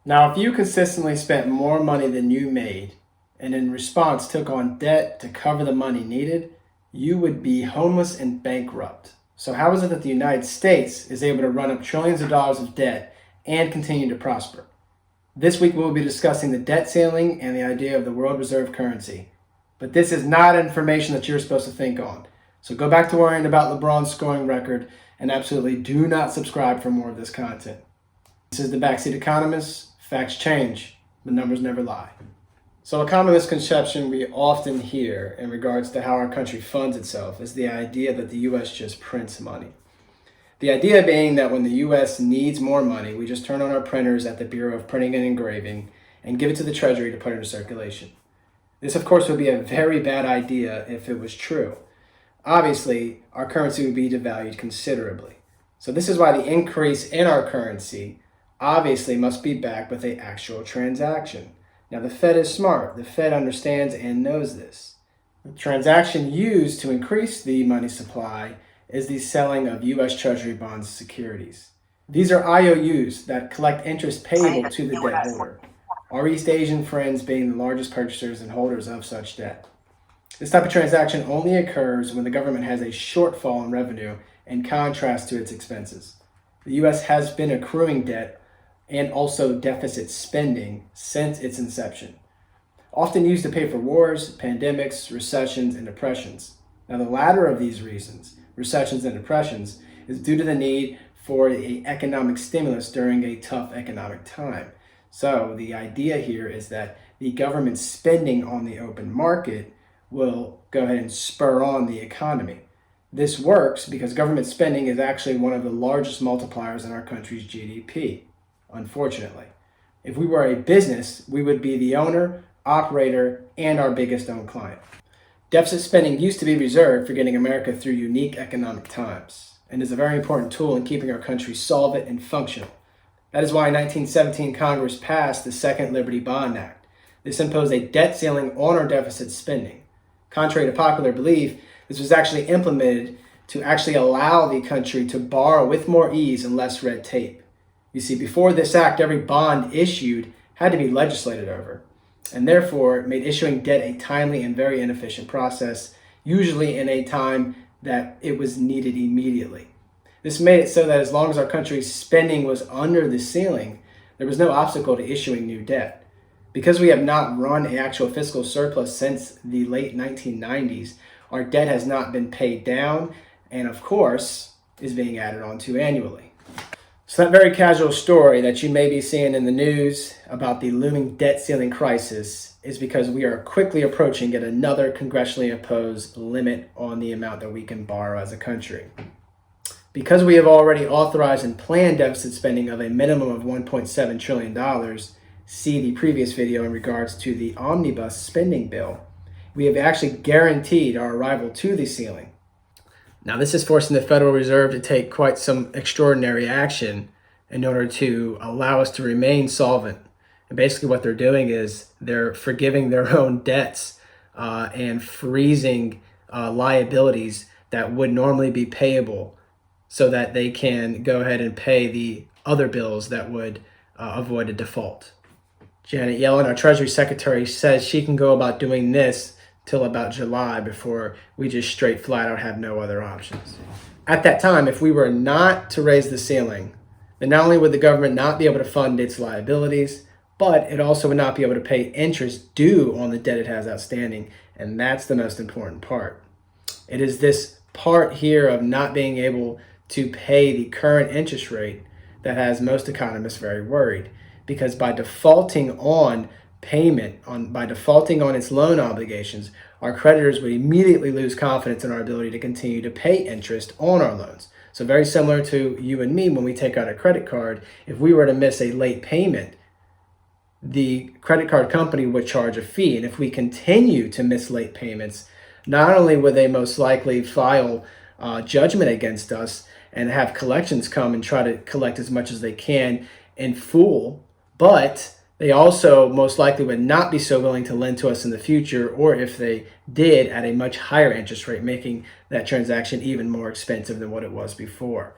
Now, if you consistently spent more money than you made and in response took on debt to cover the money needed, you would be homeless and bankrupt. So, how is it that the United States is able to run up trillions of dollars of debt and continue to prosper? This week, we'll be discussing the debt ceiling and the idea of the world reserve currency. But this is not information that you're supposed to think on. So, go back to worrying about LeBron's scoring record and absolutely do not subscribe for more of this content. This is the Backseat Economist. Facts change, but numbers never lie. So a common misconception we often hear in regards to how our country funds itself is the idea that the U.S. just prints money. The idea being that when the U.S. needs more money, we just turn on our printers at the Bureau of Printing and Engraving and give it to the Treasury to put into circulation. This, of course, would be a very bad idea if it was true. Obviously, our currency would be devalued considerably. So this is why the increase in our currency obviously must be backed with an actual transaction. Now, the Fed is smart. The Fed understands and knows this. The transaction used to increase the money supply is the selling of U.S. Treasury bonds securities. These are IOUs that collect interest payable to the debt holder, our East Asian friends being the largest purchasers and holders of such debt. This type of transaction only occurs when the government has a shortfall in revenue in contrast to its expenses. The U.S. has been accruing debt and also deficit spending since its inception, often used to pay for wars, pandemics, recessions, and depressions. Now, the latter of these reasons, recessions and depressions, is due to the need for an economic stimulus during a tough economic time. So the idea here is that the government spending on the open market will go ahead and spur on the economy. This works because government spending is actually one of the largest multipliers in our country's GDP. Unfortunately, if we were a business, we would be the owner, operator, and our biggest owned client. Deficit spending used to be reserved for getting America through unique economic times and is a very important tool in keeping our country solvent and functional. That is why in 1917 Congress passed the Second Liberty Bond Act. This imposed a debt ceiling on our deficit spending. Contrary to popular belief, this was actually implemented to actually allow the country to borrow with more ease and less red tape. You see, before this act, every bond issued had to be legislated over, and therefore it made issuing debt a timely and very inefficient process, usually in a time that it was needed immediately. This made it so that as long as our country's spending was under the ceiling, there was no obstacle to issuing new debt. Because we have not run an actual fiscal surplus since the late 1990s, our debt has not been paid down and, of course, is being added on to annually. So that very casual story that you may be seeing in the news about the looming debt ceiling crisis is because we are quickly approaching yet another congressionally imposed limit on the amount that we can borrow as a country. Because we have already authorized and planned deficit spending of a minimum of $1.7 trillion, see the previous video in regards to the omnibus spending bill, we have actually guaranteed our arrival to the ceiling. Now, this is forcing the Federal Reserve to take quite some extraordinary action in order to allow us to remain solvent. And basically what they're doing is they're forgiving their own debts and freezing liabilities that would normally be payable so that they can go ahead and pay the other bills that would avoid a default. Janet Yellen, our Treasury Secretary, says she can go about doing this till about July before we just straight flat out have no other options. At that time, if we were not to raise the ceiling, then not only would the government not be able to fund its liabilities, but it also would not be able to pay interest due on the debt it has outstanding, and that's the most important part. It is this part here of not being able to pay the current interest rate that has most economists very worried, because by defaulting on by defaulting on its loan obligations, our creditors would immediately lose confidence in our ability to continue to pay interest on our loans. So very similar to you and me when we take out a credit card, if we were to miss a late payment, the credit card company would charge a fee. And if we continue to miss late payments, not only would they most likely file judgment against us and have collections come and try to collect as much as they can in full, but they also most likely would not be so willing to lend to us in the future, or if they did, at a much higher interest rate, making that transaction even more expensive than what it was before.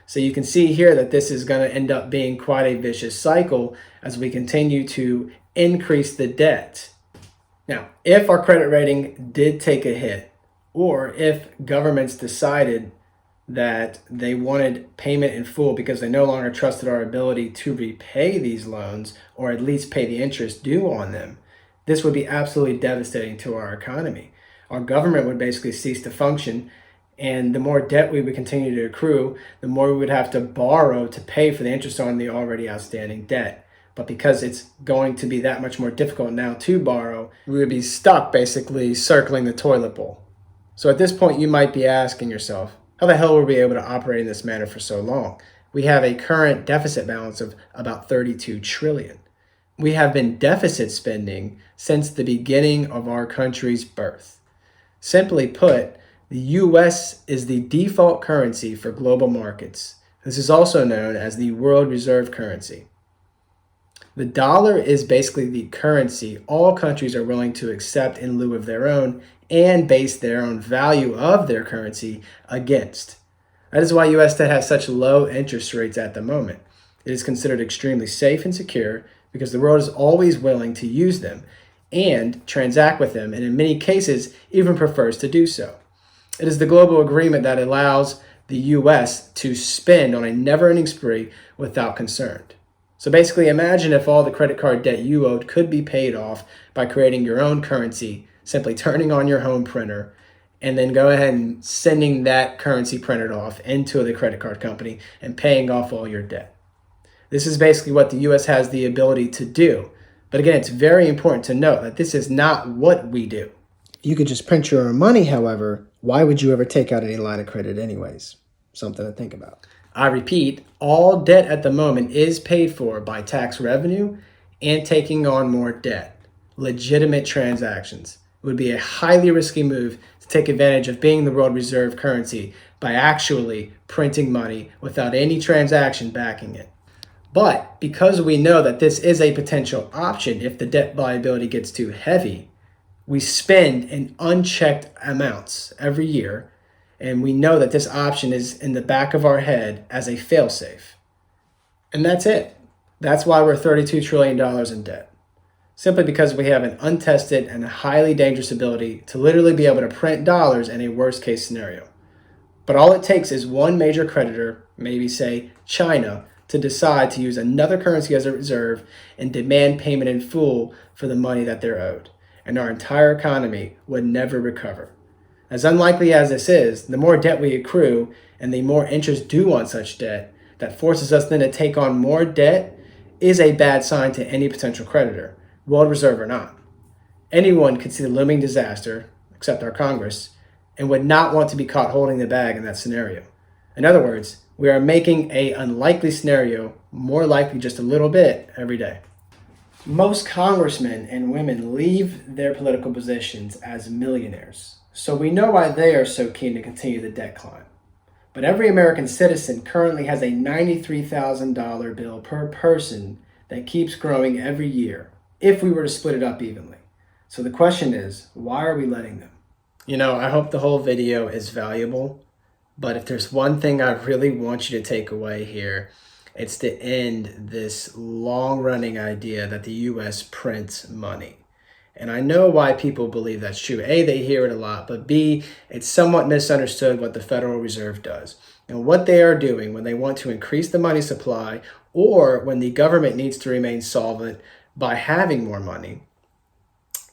So you can see here that this is going to end up being quite a vicious cycle as we continue to increase the debt. Now, if our credit rating did take a hit, or if governments decided that they wanted payment in full because they no longer trusted our ability to repay these loans, or at least pay the interest due on them, this would be absolutely devastating to our economy. Our government would basically cease to function, and the more debt we would continue to accrue, the more we would have to borrow to pay for the interest on the already outstanding debt. But because it's going to be that much more difficult now to borrow, we would be stuck basically circling the toilet bowl. So at this point, you might be asking yourself, how the hell were we able to operate in this manner for so long? We have a current deficit balance of about 32 trillion. We have been deficit spending since the beginning of our country's birth. Simply put, the US is the default currency for global markets. This is also known as the world reserve currency. The dollar is basically the currency all countries are willing to accept in lieu of their own and base their own value of their currency against. That is why US debt has such low interest rates at the moment. It is considered extremely safe and secure because the world is always willing to use them and transact with them, and in many cases even prefers to do so. It is the global agreement that allows the US to spend on a never-ending spree without concern. So basically, imagine if all the credit card debt you owed could be paid off by creating your own currency, simply turning on your home printer, and then go ahead and sending that currency printed off into the credit card company and paying off all your debt. This is basically what the US has the ability to do. But again, it's very important to note that this is not what we do. You could just print your own money, however. Why would you ever take out any line of credit anyways? Something to think about. I repeat, all debt at the moment is paid for by tax revenue and taking on more debt. Legitimate transactions. It would be a highly risky move to take advantage of being the world reserve currency by actually printing money without any transaction backing it. But because we know that this is a potential option if the debt liability gets too heavy, we spend in unchecked amounts every year, and we know that this option is in the back of our head as a failsafe. And that's it. That's why we're $32 trillion in debt. Simply because we have an untested and highly dangerous ability to literally be able to print dollars in a worst case scenario. But all it takes is one major creditor, maybe say China, to decide to use another currency as a reserve and demand payment in full for the money that they're owed. And our entire economy would never recover. As unlikely as this is, the more debt we accrue and the more interest due on such debt that forces us then to take on more debt is a bad sign to any potential creditor, world reserve or not. Anyone could see the looming disaster, except our Congress, and would not want to be caught holding the bag in that scenario. In other words, we are making an unlikely scenario more likely just a little bit every day. Most congressmen and women leave their political positions as millionaires, so we know why they are so keen to continue the debt climb. But every American citizen currently has a $93,000 bill per person that keeps growing every year if we were to split it up evenly. So the question is, why are we letting them? I hope the whole video is valuable, but if there's one thing I really want you to take away here, it's to end this long-running idea that the U.S. prints money. And I know why people believe that's true. A, they hear it a lot, but B, it's somewhat misunderstood what the Federal Reserve does. And what they are doing when they want to increase the money supply or when the government needs to remain solvent by having more money,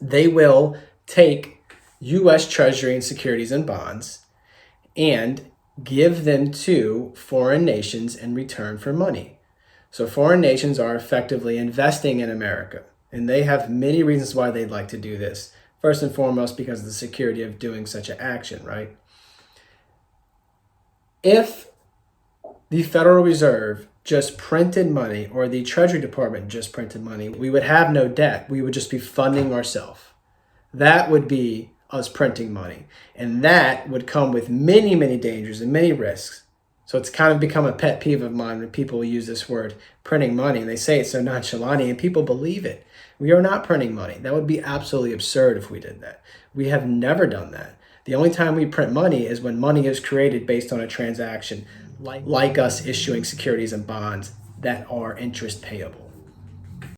they will take U.S. Treasury and securities and bonds and give them to foreign nations in return for money. So foreign nations are effectively investing in America, and they have many reasons why they'd like to do this. First and foremost, because of the security of doing such an action, right? If the Federal Reserve just printed money or the Treasury Department just printed money, we would have no debt. We would just be funding ourselves. That would be us printing money. And that would come with many, many dangers and many risks. So it's kind of become a pet peeve of mine when people use this word, printing money, and they say it so nonchalantly, and people believe it. We are not printing money. That would be absolutely absurd if we did that. We have never done that. The only time we print money is when money is created based on a transaction, like us issuing securities and bonds that are interest payable.